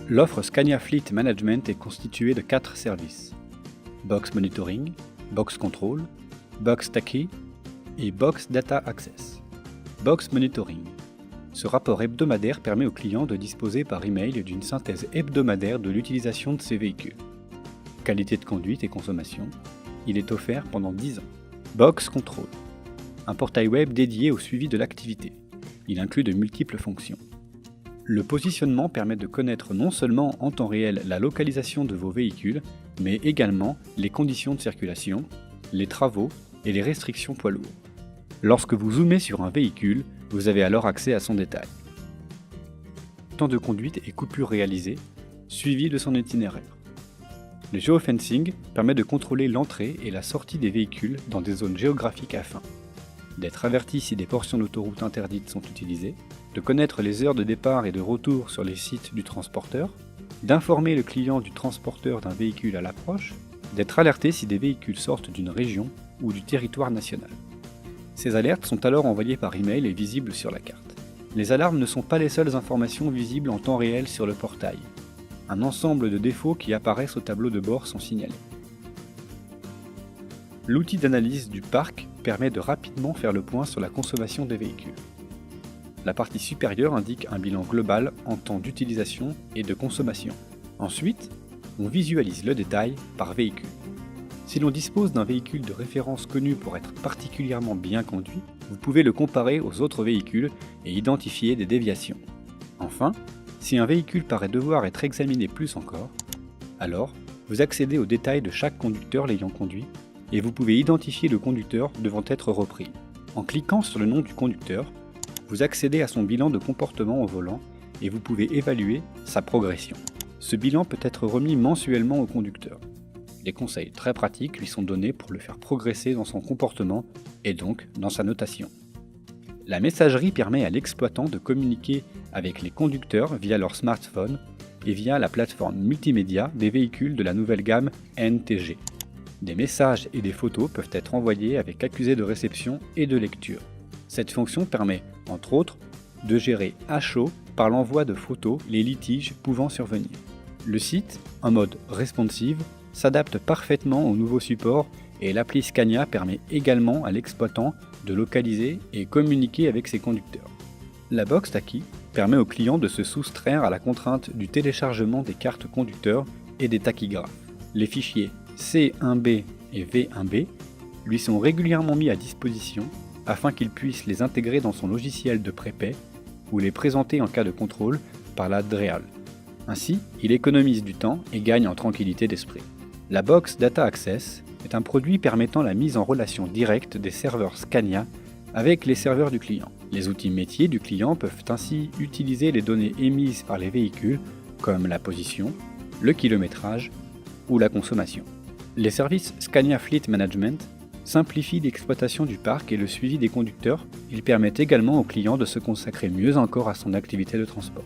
L'offre Scania Fleet Management est constituée de 4 services: Box Monitoring, Box Control, Box Tacky et Box Data Access. Box Monitoring. Ce rapport hebdomadaire permet aux clients de disposer par email d'une synthèse hebdomadaire de l'utilisation de ces véhicules. Qualité de conduite et consommation. Il est offert pendant 10 ans. Box Control. Un portail web dédié au suivi de l'activité. Il inclut de multiples fonctions. Le positionnement permet de connaître non seulement en temps réel la localisation de vos véhicules, mais également les conditions de circulation, les travaux et les restrictions poids lourds. Lorsque vous zoomez sur un véhicule, vous avez alors accès à son détail. Temps de conduite et coupures réalisées, suivi de son itinéraire. Le géofencing permet de contrôler l'entrée et la sortie des véhicules dans des zones géographiques afin d'être averti si des portions d'autoroute interdites sont utilisées, de connaître les heures de départ et de retour sur les sites du transporteur, d'informer le client du transporteur d'un véhicule à l'approche, d'être alerté si des véhicules sortent d'une région ou du territoire national. Ces alertes sont alors envoyées par email et visibles sur la carte. Les alarmes ne sont pas les seules informations visibles en temps réel sur le portail. Un ensemble de défauts qui apparaissent au tableau de bord sont signalés. L'outil d'analyse du parc permet de rapidement faire le point sur la consommation des véhicules. La partie supérieure indique un bilan global en temps d'utilisation et de consommation. Ensuite, on visualise le détail par véhicule. Si l'on dispose d'un véhicule de référence connu pour être particulièrement bien conduit, vous pouvez le comparer aux autres véhicules et identifier des déviations. Enfin, si un véhicule paraît devoir être examiné plus encore, alors vous accédez aux détails de chaque conducteur l'ayant conduit et vous pouvez identifier le conducteur devant être repris. En cliquant sur le nom du conducteur, vous accédez à son bilan de comportement au volant et vous pouvez évaluer sa progression. Ce bilan peut être remis mensuellement au conducteur. Des conseils très pratiques lui sont donnés pour le faire progresser dans son comportement et donc dans sa notation. La messagerie permet à l'exploitant de communiquer avec les conducteurs via leur smartphone et via la plateforme multimédia des véhicules de la nouvelle gamme NTG. Des messages et des photos peuvent être envoyés avec accusé de réception et de lecture. Cette fonction permet, entre autres, de gérer à chaud par l'envoi de photos les litiges pouvant survenir. Le site, en mode responsive, s'adapte parfaitement au nouveau support et l'appli Scania permet également à l'exploitant de localiser et communiquer avec ses conducteurs. La box Tacky permet au client de se soustraire à la contrainte du téléchargement des cartes conducteurs et des tachygraphes. Les fichiers C1B et V1B lui sont régulièrement mis à disposition afin qu'il puisse les intégrer dans son logiciel de prépay ou les présenter en cas de contrôle par la DREAL. Ainsi, il économise du temps et gagne en tranquillité d'esprit. La Box Data Access est un produit permettant la mise en relation directe des serveurs Scania avec les serveurs du client. Les outils métiers du client peuvent ainsi utiliser les données émises par les véhicules comme la position, le kilométrage ou la consommation. Les services Scania Fleet Management simplifient l'exploitation du parc et le suivi des conducteurs. Ils permettent également au client de se consacrer mieux encore à son activité de transport.